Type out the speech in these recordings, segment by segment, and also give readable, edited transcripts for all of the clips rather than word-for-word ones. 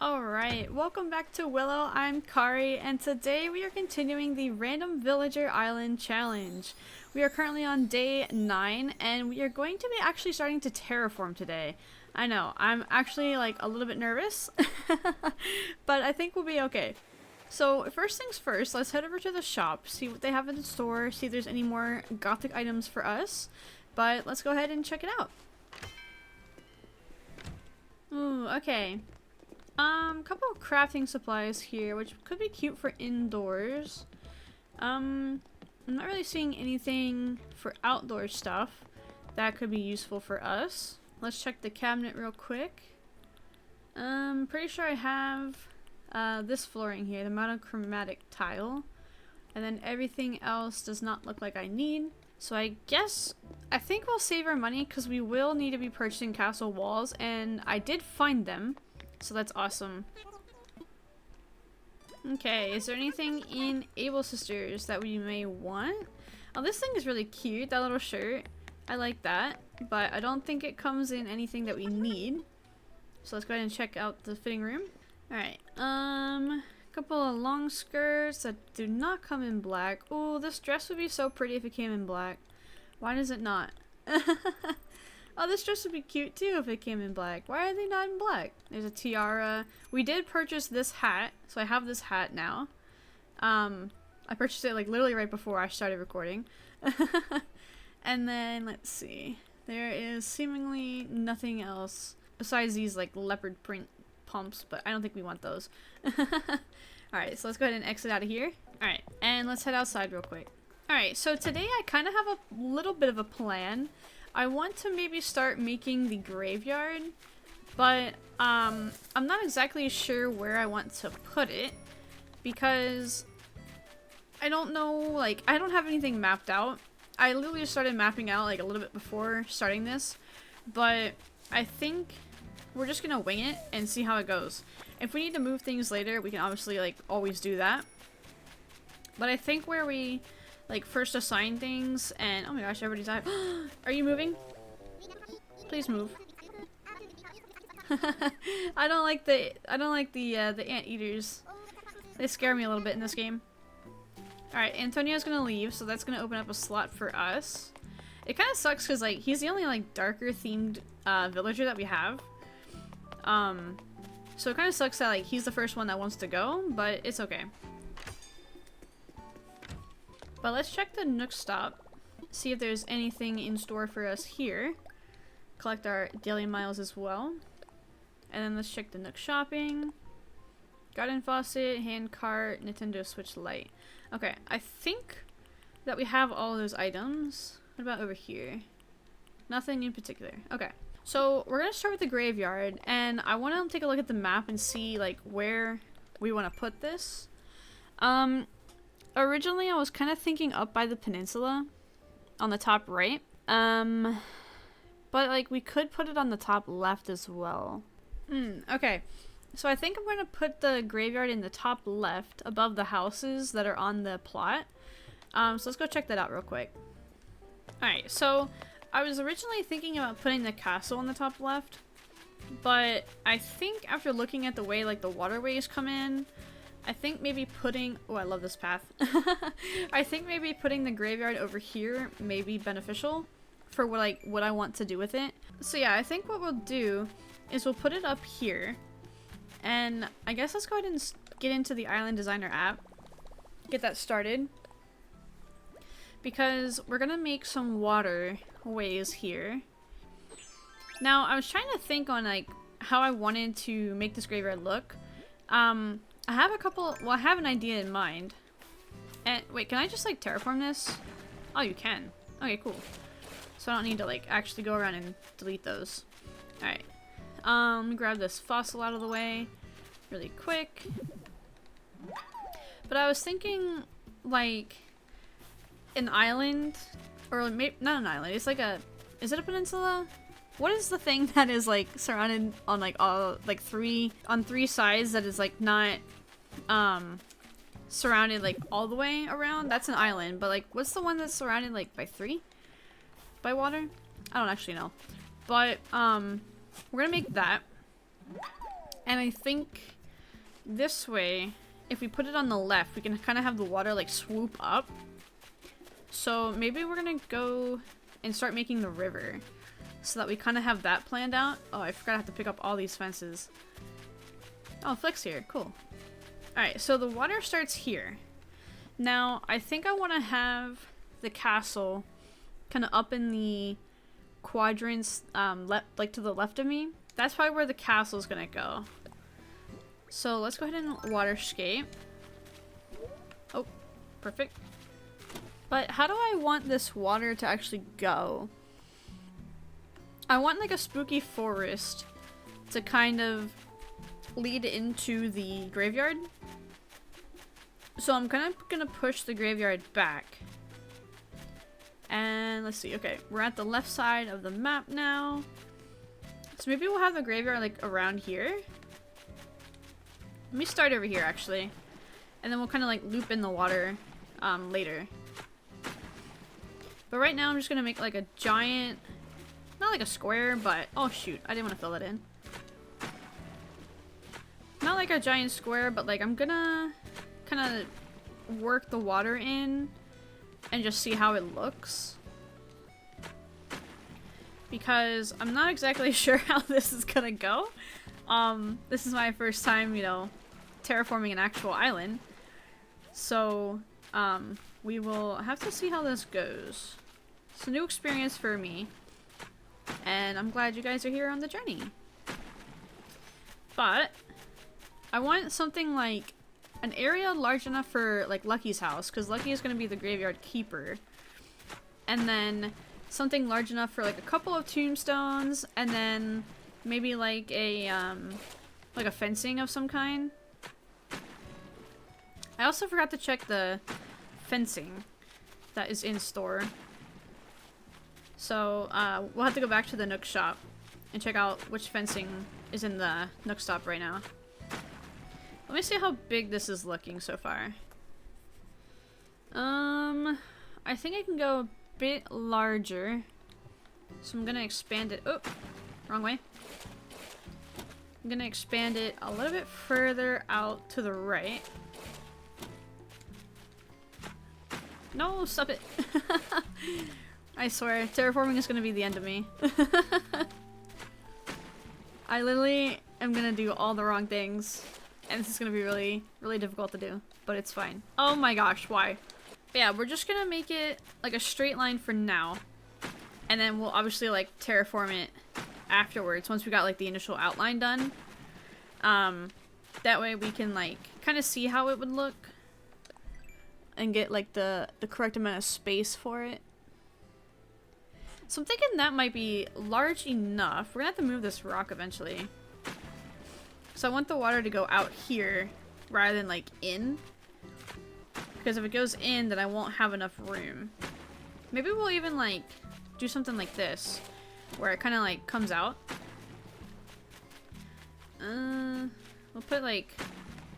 Alright, welcome back to Willow. I'm Kari, and today we are continuing the Random Villager Island Challenge. We are currently on day 9, and we are going to be actually starting to terraform today. I know, I'm actually like a little bit nervous, but I think we'll be okay. So first things first, let's head over to the shop, see what they have in the store, see if there's any more gothic items for us. But let's go ahead and check it out. Ooh, okay. Couple of crafting supplies here, which could be cute for indoors. I'm not really seeing anything for outdoor stuff that could be useful for us. Let's check the cabinet real quick. Pretty sure I have this flooring here, the monochromatic tile. And then everything else does not look like I need. So I think we'll save our money because we will need to be purchasing castle walls, and I did find them. So that's awesome. Okay, is there anything in Able Sisters that we may want? Oh, this thing is really cute, that little shirt. I like that, but I don't think it comes in anything that we need. So let's go ahead and check out the fitting room. Alright, couple of long skirts that do not come in black. Oh, this dress would be so pretty if it came in black. Why does it not? Oh, this dress would be cute too if it came in black. Why are they not in black? There's a tiara. We did purchase this hat, so I have this hat now. I purchased it like literally right before I started recording. And then, let's see. There is seemingly nothing else besides these like leopard print pumps, but I don't think we want those. Alright, so let's go ahead and exit out of here. Alright, and let's head outside real quick. Alright, so today I kind of have a little bit of a plan. I want to maybe start making the graveyard, but I'm not exactly sure where I want to put it because I don't know, like, I don't have anything mapped out. I literally just started mapping out like a little bit before starting this, but I think we're just gonna wing it and see how it goes. If we need to move things later, we can obviously like always do that. But I think where we like first assign things, and oh my gosh, everybody's out. Are you moving? Please move. I don't like the anteaters. They scare me a little bit in this game. Alright, Antonio's gonna leave, so that's gonna open up a slot for us. It kind of sucks because like he's the only like darker themed villager that we have. So it kind of sucks that like he's the first one that wants to go, but it's okay. But let's check the Nook stop, see if there's anything in store for us here. Collect our daily miles as well. And then let's check the Nook shopping. Garden faucet, hand cart, Nintendo Switch Lite. Okay, I think that we have all those items. What about over here? Nothing in particular. Okay, so we're gonna start with the graveyard, and I want to take a look at the map and see like where we want to put this. Originally, I was kind of thinking up by the peninsula on the top right. But like we could put it on the top left as well. Okay. So I think I'm going to put the graveyard in the top left above the houses that are on the plot. So let's go check that out real quick. Alright, so I was originally thinking about putting the castle on the top left, but I think after looking at the way like the waterways come in, I think maybe putting... Oh, I love this path. I think maybe putting the graveyard over here may be beneficial for what I want to do with it. So yeah, I think what we'll do is we'll put it up here. And I guess let's go ahead and get into the Island Designer app. Get that started. Because we're going to make some waterways here. Now, I was trying to think on like how I wanted to make this graveyard look. I have I have an idea in mind. And wait, can I just like terraform this? Oh, you can. Okay, cool. So I don't need to like actually go around and delete those. Alright. Let me grab this fossil out of the way really quick. But I was thinking like an island, or maybe not an island. It's like is it a peninsula? What is the thing that is like surrounded on like all like on three sides that is like not surrounded like all the way around? That's an island, but like what's the one that's surrounded like by water? I don't actually know. But we're gonna make that. And I think this way, if we put it on the left, we can kind of have the water like swoop up. So maybe we're gonna go and start making the river so that we kind of have that planned out. Oh, I forgot I have to pick up all these fences. Oh, Flick's here. Cool. Alright, so the water starts here. Now, I think I want to have the castle kind of up in the quadrants, like to the left of me. That's probably where the castle is gonna go. So let's go ahead and waterscape. Oh, perfect. But how do I want this water to actually go? I want like a spooky forest to kind of lead into the graveyard. So I'm kind of gonna push the graveyard back. And let's see, okay, we're at the left side of the map now. So maybe we'll have the graveyard like around here. Let me start over here actually. And then we'll kind of like loop in the water later. But right now I'm just gonna make like a giant, not like a square, but oh shoot, I didn't want to fill it in. Not like a giant square, but like I'm gonna kind of work the water in and just see how it looks. Because I'm not exactly sure how this is gonna go. This is my first time, you know, terraforming an actual island. So, we will have to see how this goes. It's a new experience for me. And I'm glad you guys are here on the journey. But, I want something like an area large enough for like Lucky's house, because Lucky is going to be the graveyard keeper. And then something large enough for like a couple of tombstones, and then maybe like a fencing of some kind. I also forgot to check the fencing that is in store. So we'll have to go back to the Nook shop and check out which fencing is in the Nook shop right now. Let me see how big this is looking so far. I think I can go a bit larger. So I'm gonna expand it. Oh, wrong way. I'm gonna expand it a little bit further out to the right. No, stop it. I swear, terraforming is gonna be the end of me. I literally am gonna do all the wrong things. And this is gonna be really, really difficult to do. But it's fine. Oh my gosh, why? But yeah, we're just gonna make it like a straight line for now. And then we'll obviously like terraform it afterwards once we got like the initial outline done. That way we can like kind of see how it would look. And get like the correct amount of space for it. So I'm thinking that might be large enough. We're gonna have to move this rock eventually. So I want the water to go out here rather than like in. Because if it goes in, then I won't have enough room. Maybe we'll even like do something like this. Where it kind of like comes out. We'll put like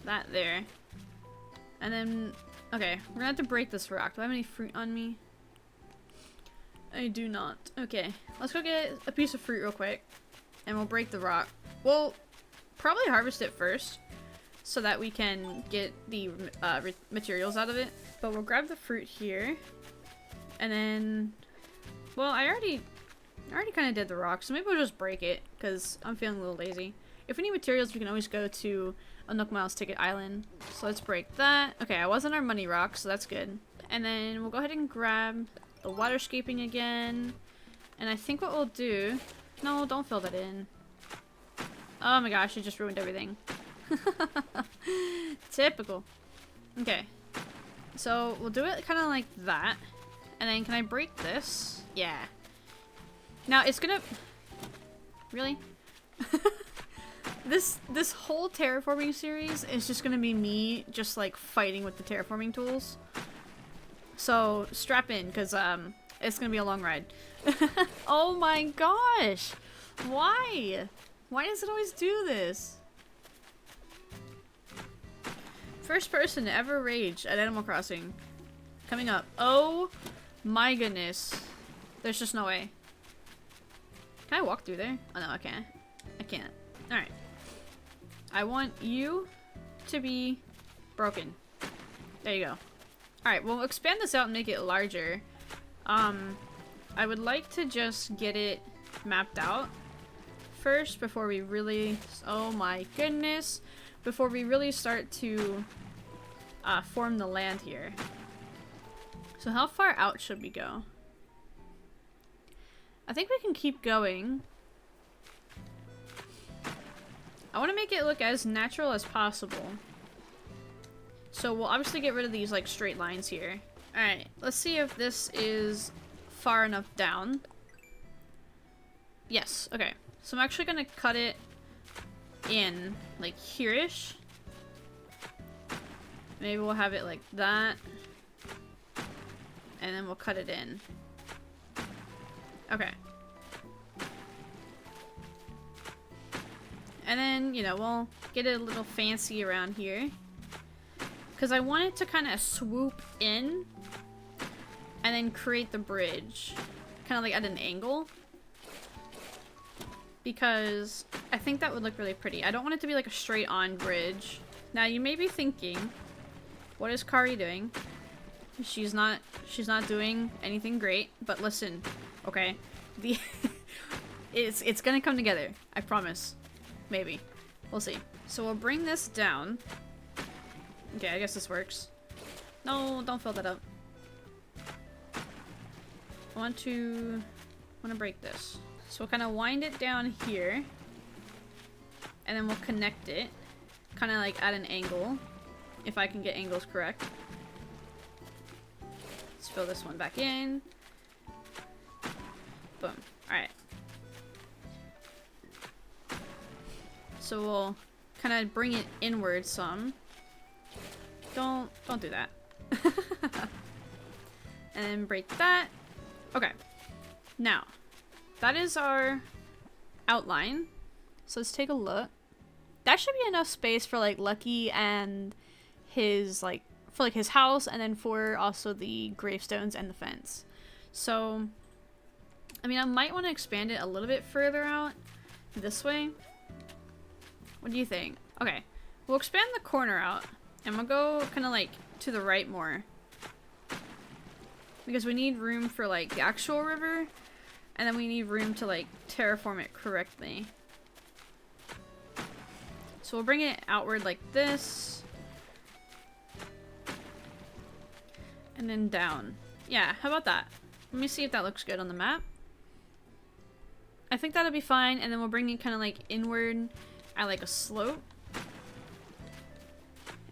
that there. And then, okay, we're gonna have to break this rock. Do I have any fruit on me? I do not. Okay, let's go get a piece of fruit real quick. And we'll break the rock. We'll probably harvest it first. So that we can get the materials out of it. But we'll grab the fruit here. And then, well, I already kind of did the rock. So maybe we'll just break it. Because I'm feeling a little lazy. If we need materials, we can always go to a Nook Miles Ticket Island. So let's break that. Okay, I was on our money rock, so that's good. And then we'll go ahead and grab the waterscaping again. And I think what we'll do... No, don't fill that in. Oh my gosh, it just ruined everything. Typical. Okay. So we'll do it kind of like that. And then can I break this? Yeah. Now it's gonna... Really? This whole terraforming series is just gonna be me just like fighting with the terraforming tools. So strap in, because it's gonna be a long ride. Oh my gosh! Why? Why does it always do this? First person to ever rage at Animal Crossing. Coming up. Oh my goodness. There's just no way. Can I walk through there? Oh no, I can't. I can't. Alright. I want you to be broken. There you go. Alright, we'll expand this out and make it larger. I would like to just get it mapped out first before we really... Oh my goodness! Before we really start to form the land here. So how far out should we go? I think we can keep going. I want to make it look as natural as possible. So we'll obviously get rid of these like straight lines here. Alright, let's see if this is far enough down. Yes, okay. So I'm actually gonna cut it in like here-ish. Maybe we'll have it like that. And then we'll cut it in. Okay. And then, you know, we'll get it a little fancy around here. Because I want it to kind of swoop in and then create the bridge. Kind of like at an angle. Because I think that would look really pretty. I don't want it to be like a straight on bridge. Now you may be thinking, what is Kari doing? She's not doing anything great, but listen, okay? It's gonna come together. I promise. Maybe. We'll see. So we'll bring this down. Okay, I guess this works. No, don't fill that up. I want to break this. So we'll kind of wind it down here. And then we'll connect it. Kind of like at an angle. If I can get angles correct. Let's fill this one back in. Boom. Alright. So we'll kind of bring it inward some. Don't do that. And then break that. Okay. Now, that is our outline. So let's take a look. That should be enough space for like Lucky and his like for like his house, and then for also the gravestones and the fence. So I mean, I might want to expand it a little bit further out this way. What do you think? Okay, we'll expand the corner out and we'll go kind of like to the right more because we need room for like the actual river, and then we need room to like terraform it correctly. So we'll bring it outward like this. And then down. Yeah, how about that? Let me see if that looks good on the map. I think that'll be fine, and then we'll bring it kind of like inward at like a slope.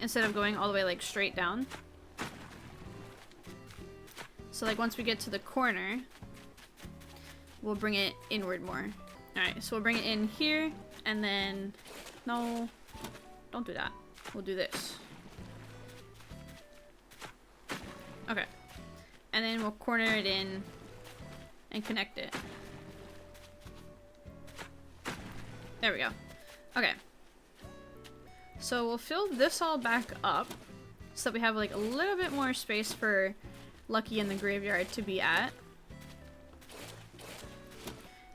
Instead of going all the way like straight down. So like once we get to the corner, we'll bring it inward more. Alright, so we'll bring it in here, and then... No, don't do that. We'll do this. Okay. And then we'll corner it in and connect it. There we go. Okay. So we'll fill this all back up so that we have like a little bit more space for Lucky in the graveyard to be at.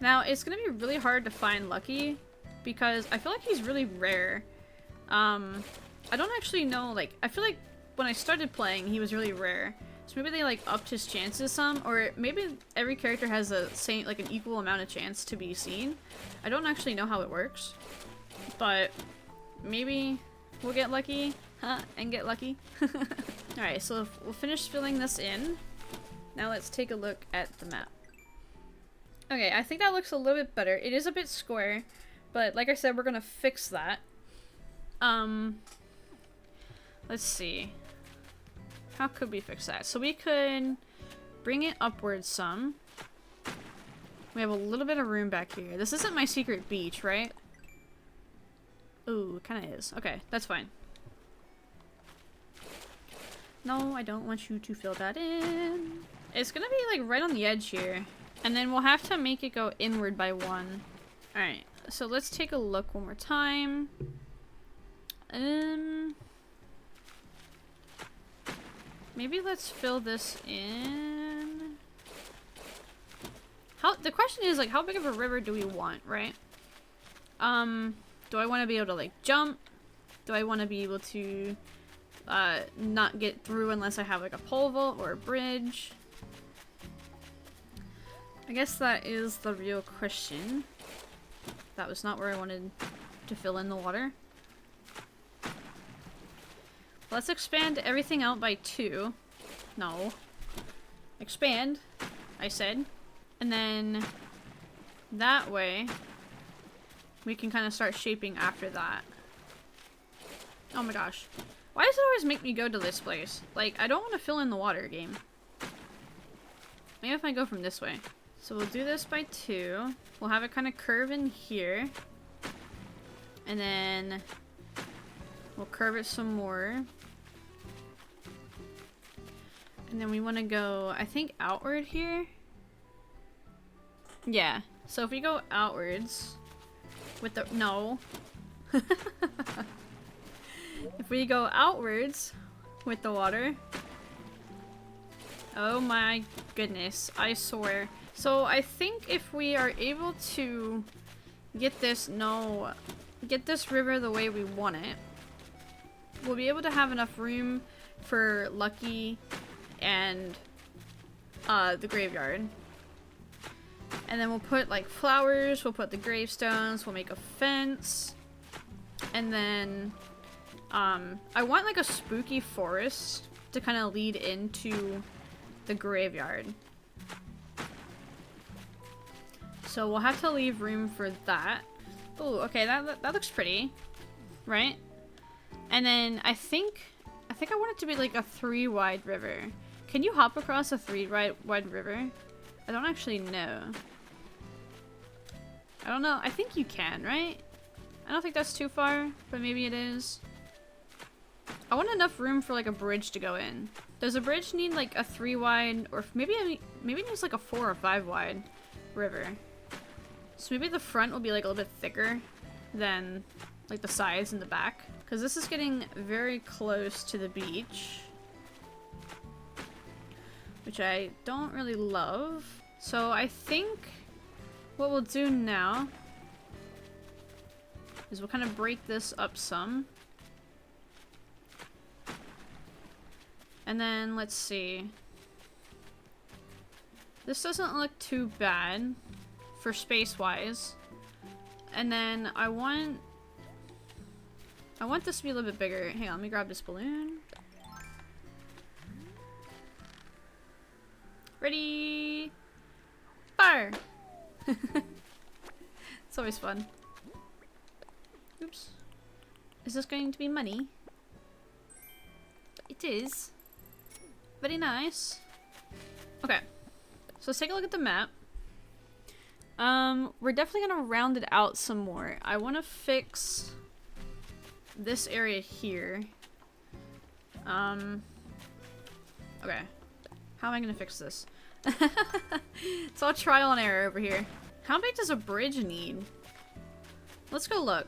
Now, it's gonna be really hard to find Lucky because I feel like he's really rare. I don't actually know, like, I feel like when I started playing, he was really rare. So maybe they, like, upped his chances some, or maybe every character has a same, like, an equal amount of chance to be seen. I don't actually know how it works, but maybe we'll get lucky, and get lucky. Alright, so we'll finish filling this in. Now let's take a look at the map. Okay, I think that looks a little bit better. It is a bit square, but like I said, we're gonna fix that. Let's see. How could we fix that? So we could bring it upwards some. We have a little bit of room back here. This isn't my secret beach, right? Ooh, it kind of is. Okay, that's fine. No, I don't want you to fill that in. It's gonna be like right on the edge here. And then we'll have to make it go inward by one. Alright, so let's take a look one more time. Maybe let's fill this in. The question is, like, how big of a river do we want, right? Do I want to be able to like jump? Do I want to be able to not get through unless I have like a pole vault or a bridge? I guess that is the real question. That was not where I wanted to fill in the water. Let's expand everything out by 2. No. Expand, I said. And then that way we can kind of start shaping after that. Oh my gosh. Why does it always make me go to this place? Like, I don't want to fill in the water, game. Maybe if I go from this way. So we'll do this by 2. We'll have it kind of curve in here. And then we'll curve it some more. And then we want to go, I think, outward here. Yeah. So if we go outwards with the... No. If we go outwards with the water... Oh my goodness. I swear. So I think if we are able to get this... No. Get this river the way we want it, we'll be able to have enough room for Lucky and the graveyard. And then we'll put like flowers, we'll put the gravestones, we'll make a fence. And then I want like a spooky forest to kind of lead into the graveyard. So we'll have to leave room for that. Oh, okay, that looks pretty, right? And then I think I want it to be like a 3-wide river. Can you hop across a 3-wide river? I don't actually know. I don't know. I think you can, right? I don't think that's too far, but maybe it is. I want enough room for like a bridge to go in. Does a bridge need like a 3-wide, or maybe it needs like a 4 or 5-wide river? So maybe the front will be like a little bit thicker than like the sides and the back. Because this is getting very close to the beach. Which I don't really love. So I think what we'll do now is we'll kind of break this up some. And then let's see. This doesn't look too bad for space-wise. And then I want this to be a little bit bigger. Hang on, let me grab this balloon. Ready? Fire! It's always fun. Oops. Is this going to be money? It is. Very nice. Okay. So let's take a look at the map. We're definitely gonna round it out some more. I want to fix this area here. Okay. How am I gonna fix this? It's all trial and error over here. How big does a bridge need? Let's go look.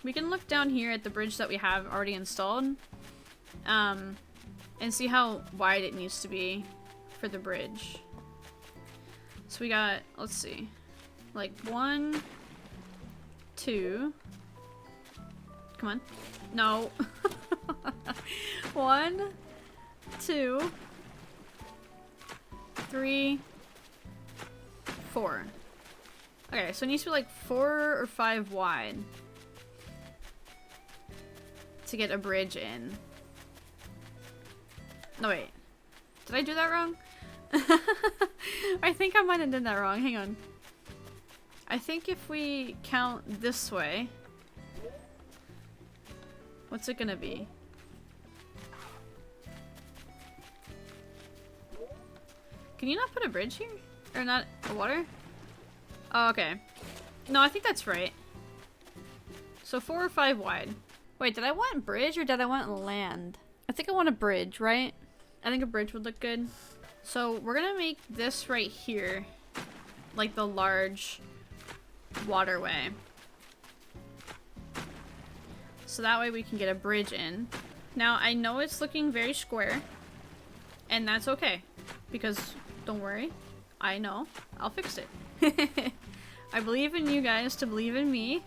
We can look down here at the bridge that we have already installed. And see how wide it needs to be for the bridge. So we got, let's see. Like 1, 2. Come on. No. 1, 2, 3, 4. Okay, so it needs to be like 4 or 5 wide to get a bridge in. No, wait. Did I do that wrong? I think I might have done that wrong. Hang on. I think if we count this way, what's it gonna be? Can you not put a bridge here? Or not a water? Oh, okay. No, I think that's right. So 4 or 5 wide. Wait, did I want bridge or did I want land? I think I want a bridge, right? I think a bridge would look good. So we're gonna make this right here like the large waterway. So that way we can get a bridge in. Now I know it's looking very square, and that's okay, because don't worry, I know, I'll fix it. I believe in you guys to believe in me.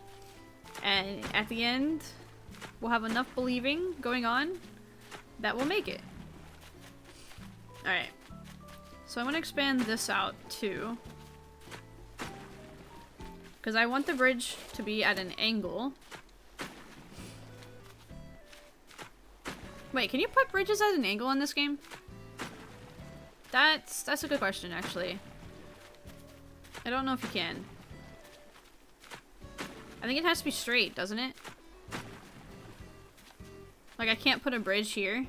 And at the end, we'll have enough believing going on that we'll make it. Alright. So I'm gonna expand this out too. Because I want the bridge to be at an angle. Wait, can you put bridges at an angle in this game? That's a good question, actually. I don't know if you can. I think it has to be straight, doesn't it? Like, I can't put a bridge here.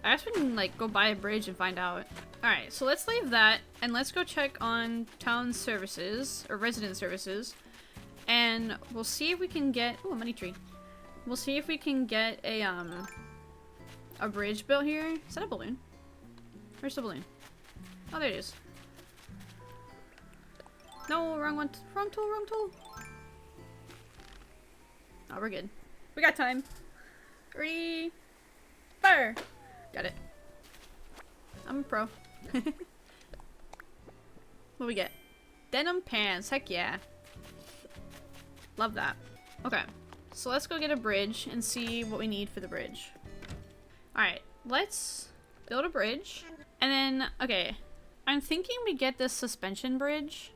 I guess we can, like, go buy a bridge and find out. Alright, so let's leave that, and let's go check on town services, or resident services, and we'll see if we can get— oh, a money tree. We'll see if we can get a bridge built here. Is that a balloon? Where's the balloon? Oh, there it is. No, wrong one. Wrong tool, wrong tool. Oh, we're good. We got time. Ready? Fire! Got it. I'm a pro. What we get? Denim pants. Heck yeah. Love that. Okay. So let's go get a bridge and see what we need for the bridge. Alright. Let's build a bridge. And then, okay. I'm thinking we get this suspension bridge.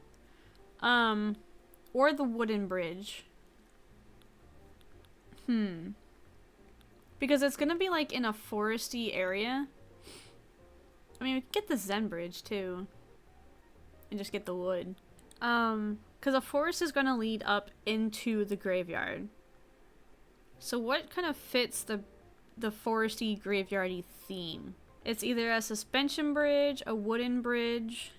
Or the wooden bridge. Because it's gonna be like in a foresty area. I mean, we could get the Zen bridge too. And just get the wood. Because a forest is gonna lead up into the graveyard. So what kind of fits the foresty graveyardy theme? It's either a suspension bridge, a wooden bridge,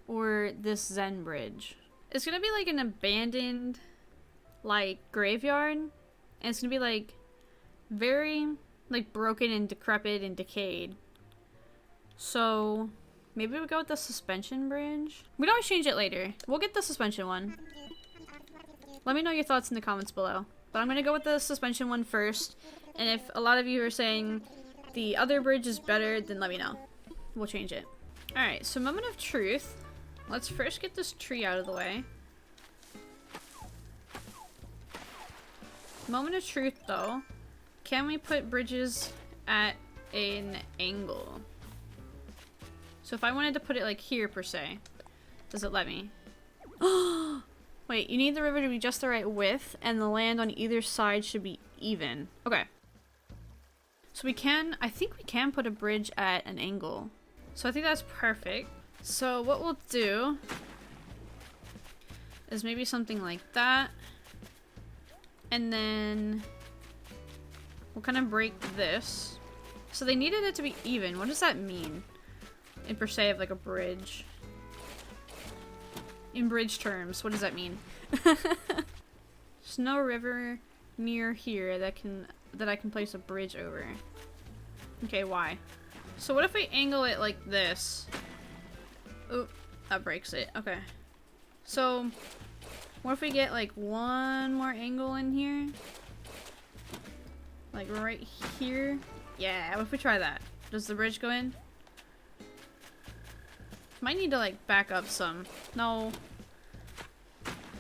or this Zen bridge. It's gonna be like an abandoned, like, graveyard. And it's gonna be like very, like, broken and decrepit and decayed. So maybe we go with the suspension bridge. We can always change it later. We'll get the suspension one. Let me know your thoughts in the comments below. But I'm gonna go with the suspension one first. And if a lot of you are saying the other bridge is better, then let me know. We'll change it. Alright, so moment of truth. Let's first get this tree out of the way. Moment of truth, though. Can we put bridges at an angle? So if I wanted to put it like here, per se, does it let me? Wait, you need the river to be just the right width, and the land on either side should be even. Okay. So we can, I think we can put a bridge at an angle. So I think that's perfect. So what we'll do is maybe something like that. And then we'll kind of break this. So they needed it to be even. What does that mean? In per se of like a bridge. In bridge terms, what does that mean? There's no river near here that I can place a bridge over. Okay, why? So what if we angle it like this? Oh, that breaks it. Okay. So what if we get like one more angle in here? Like right here? Yeah, what if we try that? Does the bridge go in? Might need to like back up some. No.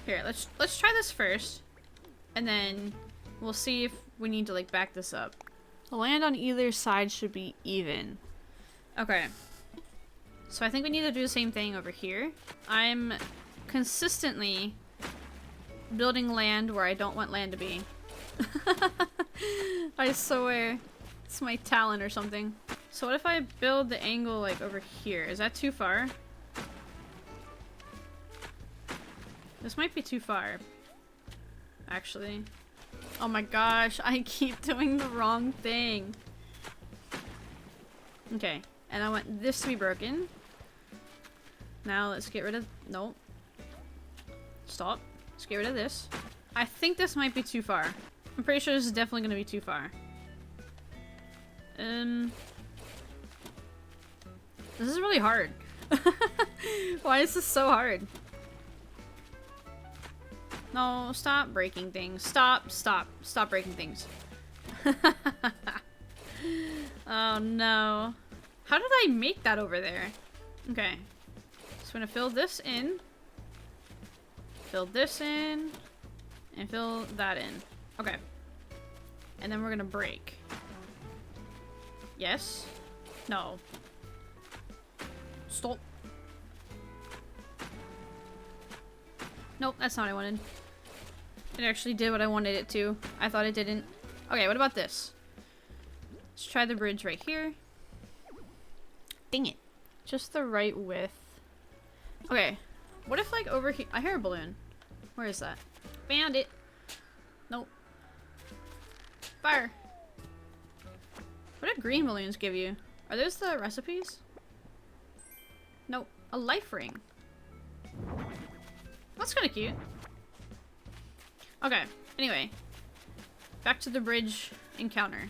Here, let's try this first. And then we'll see if we need to like back this up. The land on either side should be even. Okay. So I think we need to do the same thing over here. I'm consistently building land where I don't want land to be. I swear. It's my talent or something. So what if I build the angle like over here? Is that too far? This might be too far. Actually. Oh my gosh, I keep doing the wrong thing. Okay, and I want this to be broken. Now let's get rid of— nope. Stop. Let's get rid of this. I think this might be too far. I'm pretty sure this is definitely gonna be too far. This is really hard. Why is this so hard? No, stop breaking things. Stop breaking things. Oh no. How did I make that over there? Okay. So I'm gonna fill this in. Fill this in. And fill that in. Okay. And then we're gonna break. Yes? No. Stop. Nope, that's not what I wanted. It actually did what I wanted it to. I thought it didn't. Okay, what about this? Let's try the bridge right here. Dang it. Just the right width. Okay. What if, like, over here? I hear a balloon. Where is that? Found it. Nope. Fire. What do green balloons give you? Are those the recipes? Nope. A life ring. That's kind of cute. Okay. Anyway. Back to the bridge encounter.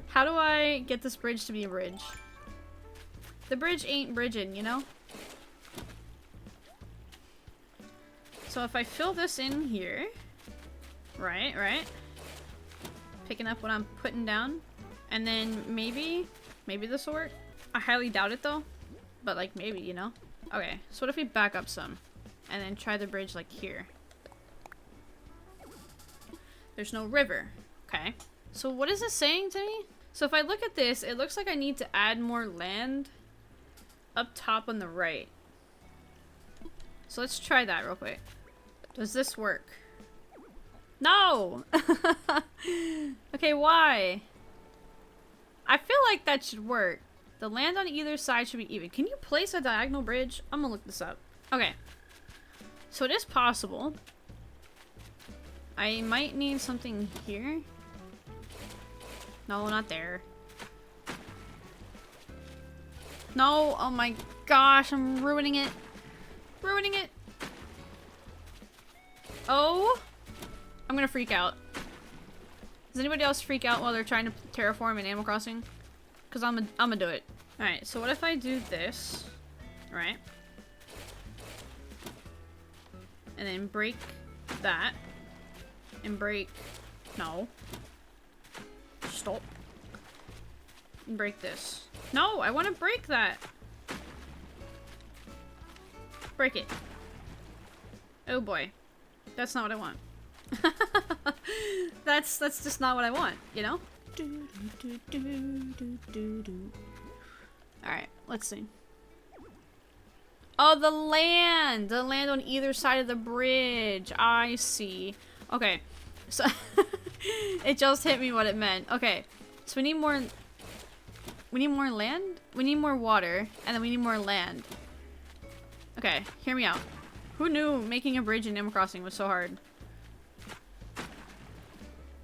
How do I get this bridge to be a bridge? The bridge ain't bridging, you know? So if I fill this in here, right, picking up what I'm putting down, and then maybe this will work. I highly doubt it though, but like maybe, you know? Okay, so what if we back up some, and then try the bridge like here? There's no river. Okay. So what is this saying to me? So if I look at this, it looks like I need to add more land up top on the right. So let's try that real quick. Does this work? No! Okay, why? I feel like that should work. The land on either side should be even. Can you place a diagonal bridge? I'm gonna look this up. Okay. So it is possible. I might need something here. No, not there. No, oh my gosh, I'm ruining it. Ruining it. Oh, I'm gonna freak out. Does anybody else freak out while they're trying to terraform in Animal Crossing? Because I'm gonna do it. Alright, so what if I do this? Right. And then break that. And break... No. Stop. And break this. No, I want to break that. Break it. Oh boy. That's not what I want. That's just not what I want, you know? Alright, let's see. Oh, the land! The land on either side of the bridge. I see. Okay. So, it just hit me what it meant. Okay. So we need more land? We need more water, and then we need more land. Okay, hear me out. Who knew making a bridge in Animal Crossing was so hard?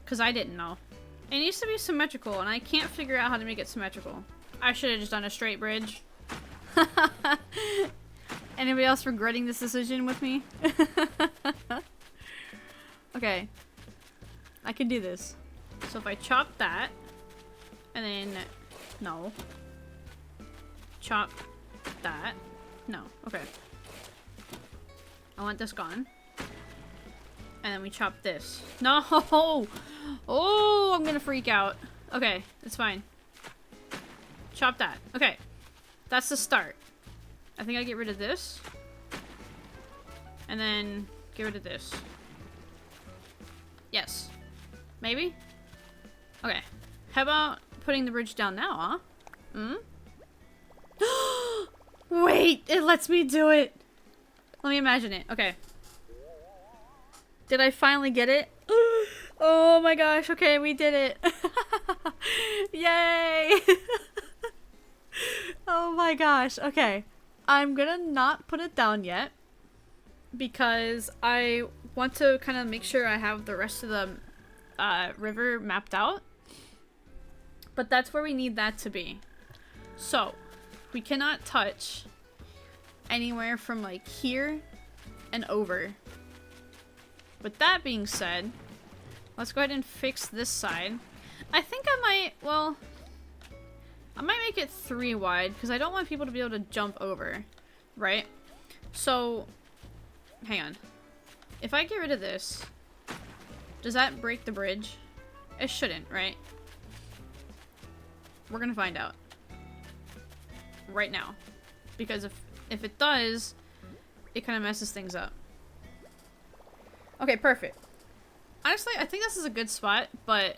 Because I didn't know. It needs to be symmetrical, and I can't figure out how to make it symmetrical. I should have just done a straight bridge. Anybody else regretting this decision with me? Okay. I can do this. So if I chop that, and then... No. Chop that. No. Okay. I want this gone. And then we chop this. No! Oh, I'm gonna freak out. Okay, it's fine. Chop that. Okay. That's the start. I think I get rid of this. And then get rid of this. Yes. Maybe? Okay. How about putting the bridge down now, huh? Hmm? Wait! It lets me do it! Let me imagine it. Okay. Did I finally get it? Oh my gosh. Okay, we did it. Yay! Oh my gosh. Okay. I'm gonna not put it down yet. Because I want to kind of make sure I have the rest of the river mapped out. But that's where we need that to be. So, we cannot touch anywhere from like here and over. With that being said, let's go ahead and fix this side. I think I might, well, I might make it 3 wide because I don't want people to be able to jump over, right? So, hang on. If I get rid of this, does that break the bridge? It shouldn't, right? We're gonna find out. Right now. Because if it does, it kind of messes things up. Okay, perfect. Honestly, I think this is a good spot, but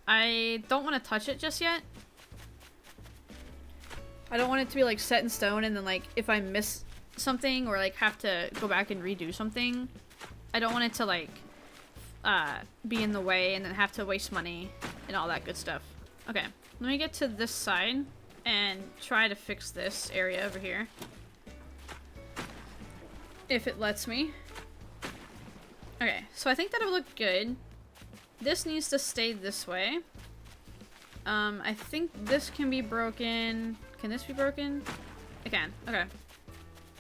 I don't want to touch it just yet. I don't want it to be like set in stone, and then like if I miss something or like have to go back and redo something, I don't want it to like be in the way and then have to waste money and all that good stuff. Okay, let me get to this side and try to fix this area over here. If it lets me. Okay, so I think that'll look good. This needs to stay this way. I think this can be broken. Can this be broken? It can. Okay.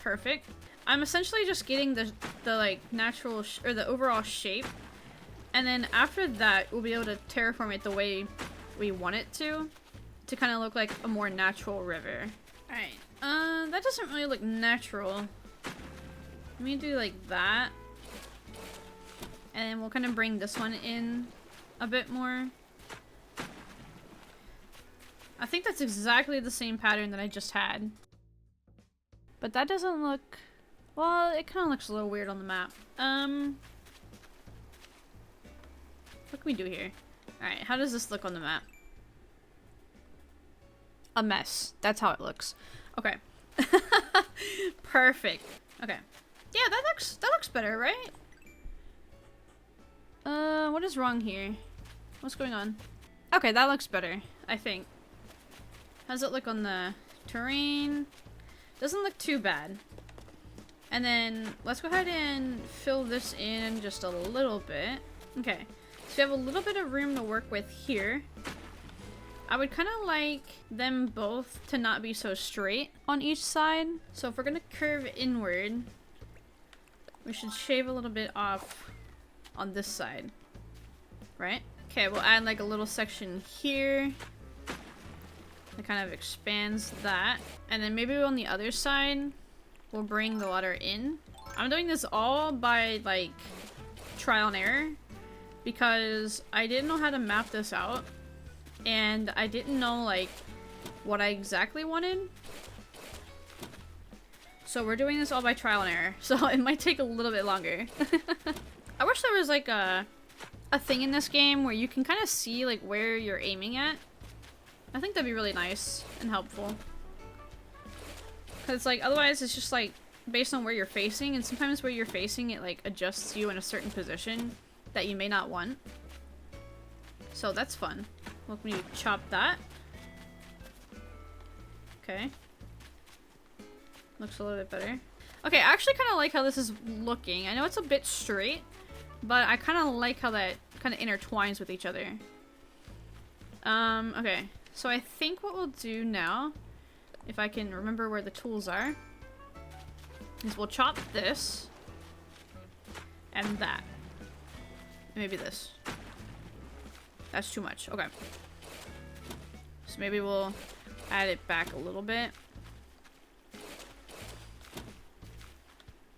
Perfect. I'm essentially just getting the like natural or the overall shape, and then after that we'll be able to terraform it the way we want it to kind of look like a more natural river. All right. That doesn't really look natural. Let me do like that, and then we'll kind of bring this one in a bit more. I think that's exactly the same pattern that I just had. But that doesn't look... Well, it kind of looks a little weird on the map. What can we do here? Alright, how does this look on the map? A mess. That's how it looks. Okay. Perfect. Okay. Yeah, that looks better, right? What is wrong here? What's going on? Okay, that looks better, I think. How's it look on the terrain? Doesn't look too bad. And then let's go ahead and fill this in just a little bit. Okay, so we have a little bit of room to work with here. I would kind of like them both to not be so straight on each side. So if we're gonna curve inward, we should shave a little bit off on this side, right? Okay, we'll add like a little section here. It kind of expands that. And then maybe on the other side, we'll bring the water in. I'm doing this all by like trial and error because I didn't know how to map this out. And I didn't know like what I exactly wanted. So we're doing this all by trial and error. So it might take a little bit longer. I wish there was like a thing in this game where you can kind of see like where you're aiming at. I think that'd be really nice and helpful. Because, like, otherwise it's just, like, based on where you're facing, and sometimes where you're facing, it, like, adjusts you in a certain position that you may not want. So that's fun. Look, when you chop that. Okay. Looks a little bit better. Okay, I actually kind of like how this is looking. I know it's a bit straight, but I kind of like how that kind of intertwines with each other. Okay. So I think what we'll do now, if I can remember where the tools are, is we'll chop this and that. And maybe this. That's too much. Okay. So maybe we'll add it back a little bit.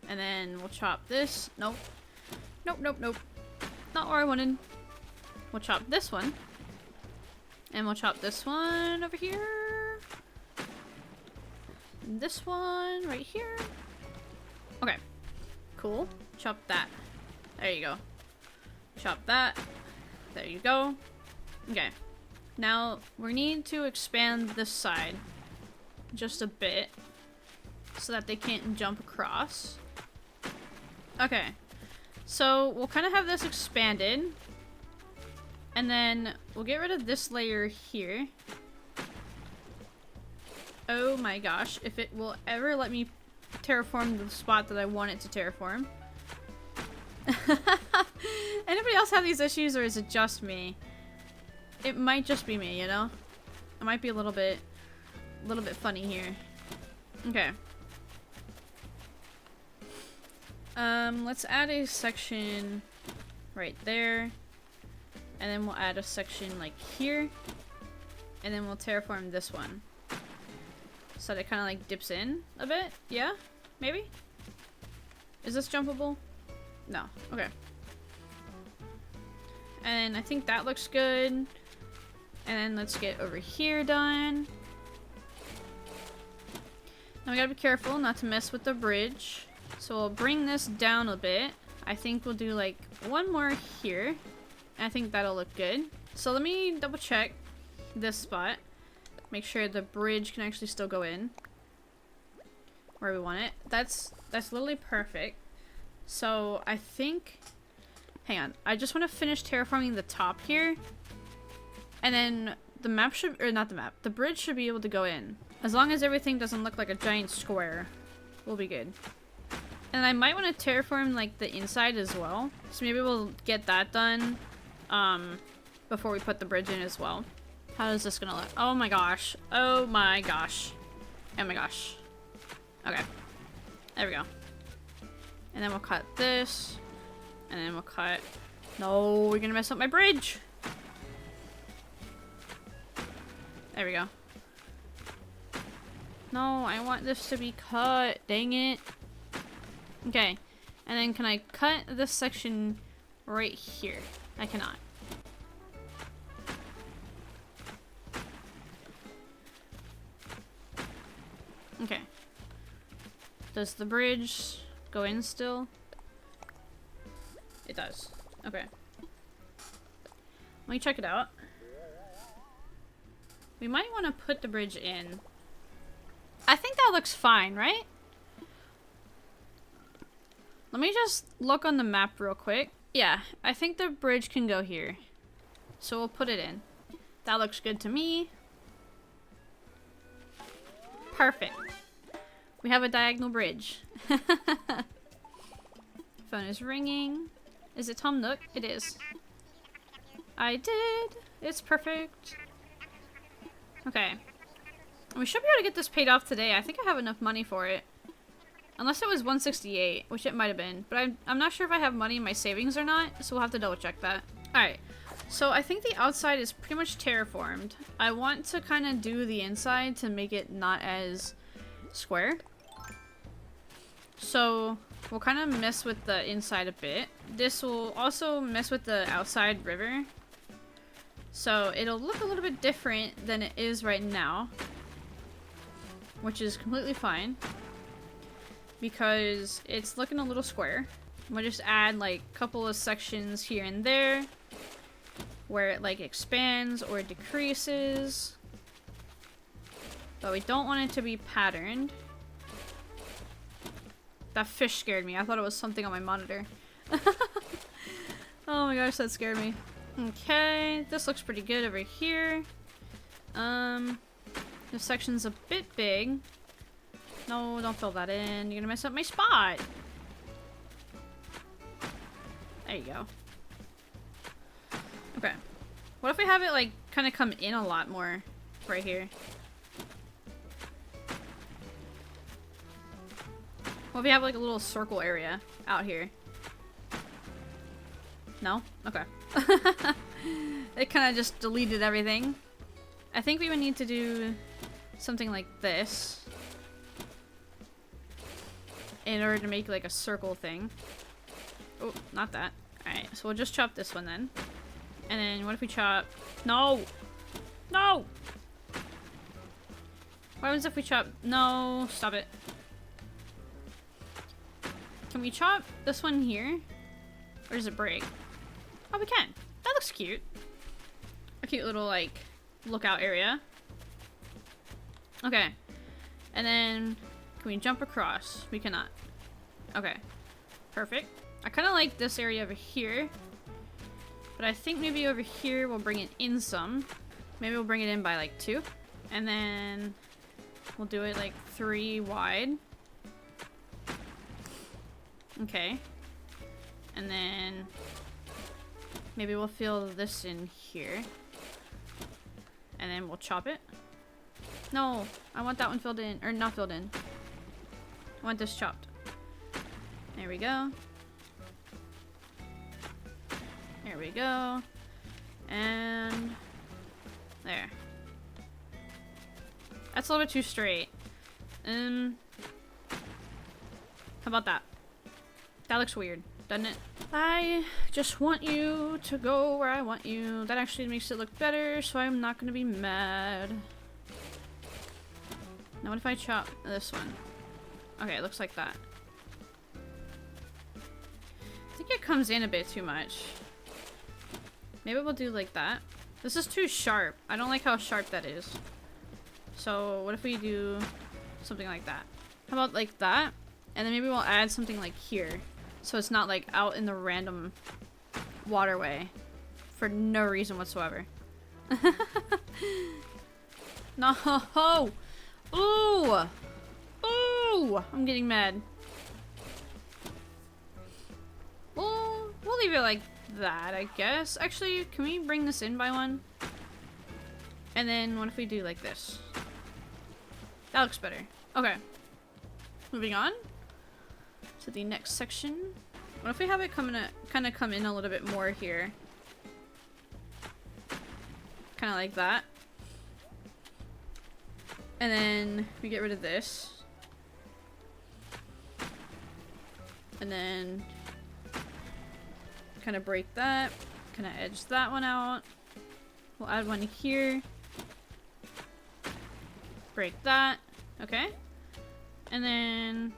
And then we'll chop this. Nope. Nope, nope, nope. Not where I wanted. We'll chop this one. And we'll chop this one over here. And this one right here. Okay. Cool. Chop that. There you go. Chop that. There you go. Okay. Now, we need to expand this side just a bit so that they can't jump across. Okay. So, we'll kind of have this expanded. And then we'll get rid of this layer here. Oh my gosh, if it will ever let me terraform the spot that I want it to terraform. Anybody else have these issues, or is it just me? It might just be me, you know? It might be a little bit funny here. Okay. Let's add a section right there. And then we'll add a section like here. And then we'll terraform this one. So that it kind of like dips in a bit. Yeah? Maybe? Is this jumpable? No. Okay. And I think that looks good. And then let's get over here done. Now we gotta be careful not to mess with the bridge. So we'll bring this down a bit. I think we'll do like one more here. I think that'll look good. So let me double check this spot. Make sure the bridge can actually still go in where we want it. That's literally perfect. So I think, hang on, I just want to finish terraforming the top here, and then the map should, or not the map, the bridge should be able to go in. As long as everything doesn't look like a giant square, we'll be good. And I might want to terraform like the inside as well. So maybe we'll get that done before we put the bridge in as well. How is this gonna look? Oh my gosh. Oh my gosh. Oh my gosh. Okay. There we go. And then we'll cut this. And then we'll cut... No, we're gonna mess up my bridge! There we go. No, I want this to be cut. Dang it. Okay. And then can I cut this section right here? I cannot. Okay. Does the bridge go in still? It does. Okay. Let me check it out. We might want to put the bridge in. I think that looks fine, right? Let me just look on the map real quick. Yeah, I think the bridge can go here. So we'll put it in. That looks good to me. Perfect. We have a diagonal bridge. Phone is ringing. Is it Tom Nook? It is. I did. It's perfect. Okay. We should be able to get this paid off today. I think I have enough money for it. Unless it was 168, which it might have been. But I'm not sure if I have money in my savings or not, so we'll have to double check that. Alright. So I think the outside is pretty much terraformed. I want to kind of do the inside to make it not as square. So we'll kind of mess with the inside a bit. This will also mess with the outside river. So it'll look a little bit different than it is right now. Which is completely fine. Because it's looking a little square. We'll just add like a couple of sections here and there. Where it like expands or decreases. But we don't want it to be patterned. That fish scared me. I thought it was something on my monitor. Oh my gosh, that scared me. Okay, this looks pretty good over here. This section's a bit big. No, don't fill that in. You're gonna mess up my spot. There you go. Okay. What if we have it like kind of come in a lot more right here? What if we have like a little circle area out here? No? Okay. It kind of just deleted everything. I think we would need to do something like this in order to make like a circle thing. Oh, not that. Alright, so we'll just chop this one then. And then what if we chop... No! No! What happens if we chop... No, stop it. Can we chop this one here? Or does it break? Oh, we can. That looks cute. A cute little, like, lookout area. Okay. And then, can we jump across? We cannot. Okay. Perfect. I kind of like this area over here. But I think maybe over here we'll bring it in some. Maybe we'll bring it in by, like, 2. And then we'll do it, like, 3 wide. Okay. And then maybe we'll fill this in here. And then we'll chop it. No, I want that one filled in, or not filled in. I want this chopped. There we go. There we go. And there. That's a little bit too straight. How about that? That looks weird, doesn't it? I just want you to go where I want you. That actually makes it look better, so I'm not gonna be mad. Now what if I chop this one? Okay, it looks like that. think it comes in a bit too much. Maybe we'll do like that. This is too sharp. I don't like how sharp that is. So what if we do something like that? How about like that? And then maybe we'll add something like here. So it's not like out in the random waterway for no reason whatsoever. No! Ooh! Ooh! I'm getting mad. We'll leave it like that, I guess. Actually, can we bring this in by one? And then what if we do like this? That looks better. Okay. Moving on to the next section. What if we have it kind of come in a little bit more here? Kind of like that. And then we get rid of this. And then kind of break that. Kind of edge that one out. We'll add one here. Break that. Okay. And then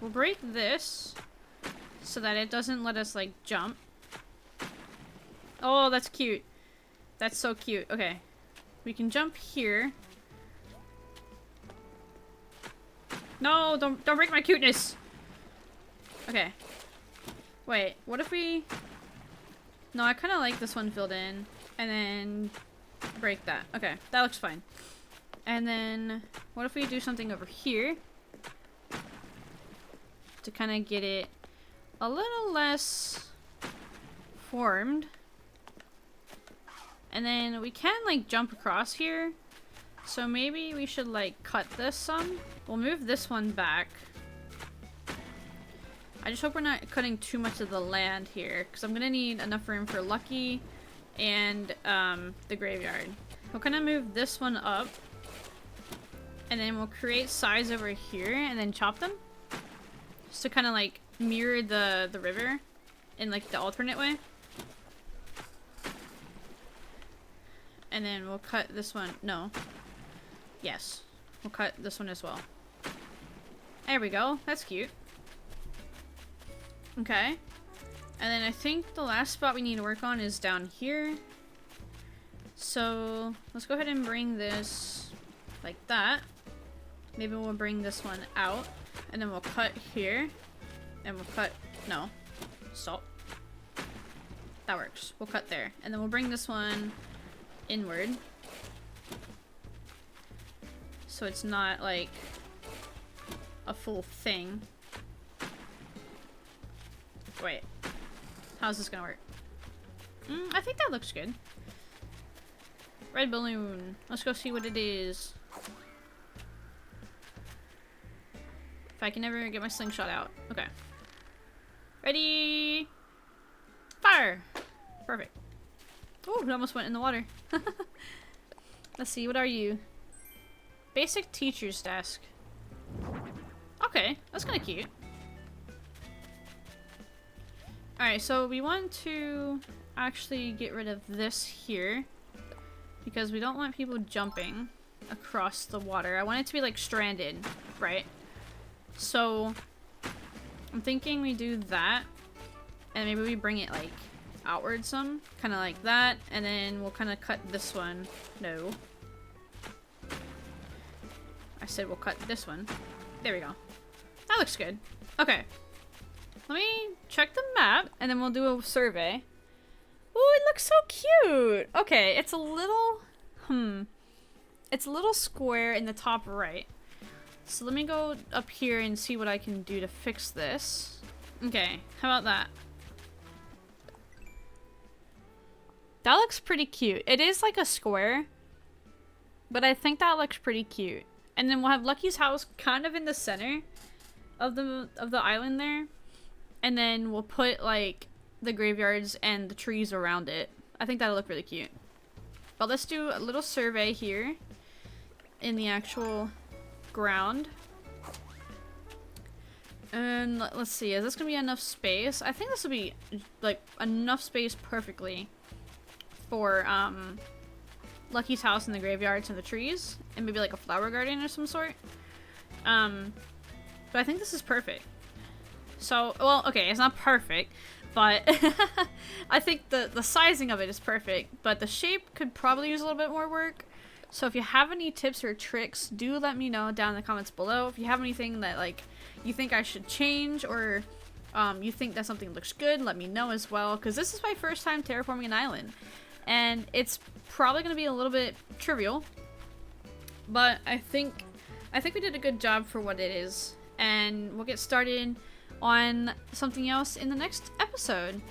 we'll break this so that it doesn't let us like jump. Oh, that's cute. That's so cute. Okay. We can jump here. No, don't break my cuteness. Okay. Wait, what if we... No, I kind of like this one filled in. And then break that. Okay, that looks fine. And then what if we do something over here to kind of get it a little less formed. And then we can like jump across here. So maybe we should like cut this some. We'll move this one back. I just hope we're not cutting too much of the land here, because I'm gonna need enough room for Lucky and the graveyard. We'll kind of move this one up, and then we'll create sides over here and then chop them, just to kind of like mirror the river in like the alternate way. And then we'll cut this one. No. Yes. We'll cut this one as well. There we go. That's cute. Okay. And then I think the last spot we need to work on is down here. So let's go ahead and bring this like that. Maybe we'll bring this one out. And then we'll cut here. And we'll cut... No. Stop. That works. We'll cut there. And then we'll bring this one inward. So it's not like a full thing. Wait. How's this gonna work? I think that looks good. Red balloon. Let's go see what it is. If I can ever get my slingshot out. Okay. Ready? Fire! Perfect. Oh, it almost went in the water. Let's see, what are you? Basic teacher's desk. Okay, that's kind of cute. Alright, so we want to actually get rid of this here, because we don't want people jumping across the water. I want it to be like stranded, right? So I'm thinking we do that, and maybe we bring it like outward some, kind of like that, and then we'll kind of cut this one. No. I said we'll cut this one. There we go. That looks good. Okay. Let me check the map, and then we'll do a survey. Oh, it looks so cute! Okay, it's a little... It's a little square in the top right. So let me go up here and see what I can do to fix this. Okay, how about that? That looks pretty cute. It is like a square, but I think that looks pretty cute. And then we'll have Lucky's house kind of in the center of the island there. And then we'll put like the graveyards and the trees around it. I think that'll look really cute. But let's do a little survey here in the actual ground. And let's see, is this gonna be enough space? I think this will be like enough space perfectly for Lucky's house and the graveyards and the trees, and maybe like a flower garden or some sort. But I think this is perfect. So, well, okay, it's not perfect, but I think the sizing of it is perfect, but the shape could probably use a little bit more work. So if you have any tips or tricks, do let me know down in the comments below. If you have anything that, like, you think I should change, or you think that something looks good, let me know as well, because this is my first time terraforming an island, and it's probably going to be a little bit trivial, but I think we did a good job for what it is, and we'll get started on something else in the next episode.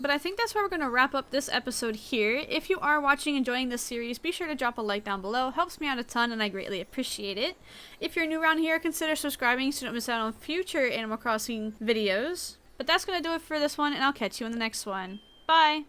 But I think that's where we're going to wrap up this episode here. If you are watching, enjoying this series, be sure to drop a like down below. Helps me out a ton and I greatly appreciate it. If you're new around here, consider subscribing so you don't miss out on future Animal Crossing videos. But that's going to do it for this one, and I'll catch you in the next one. Bye!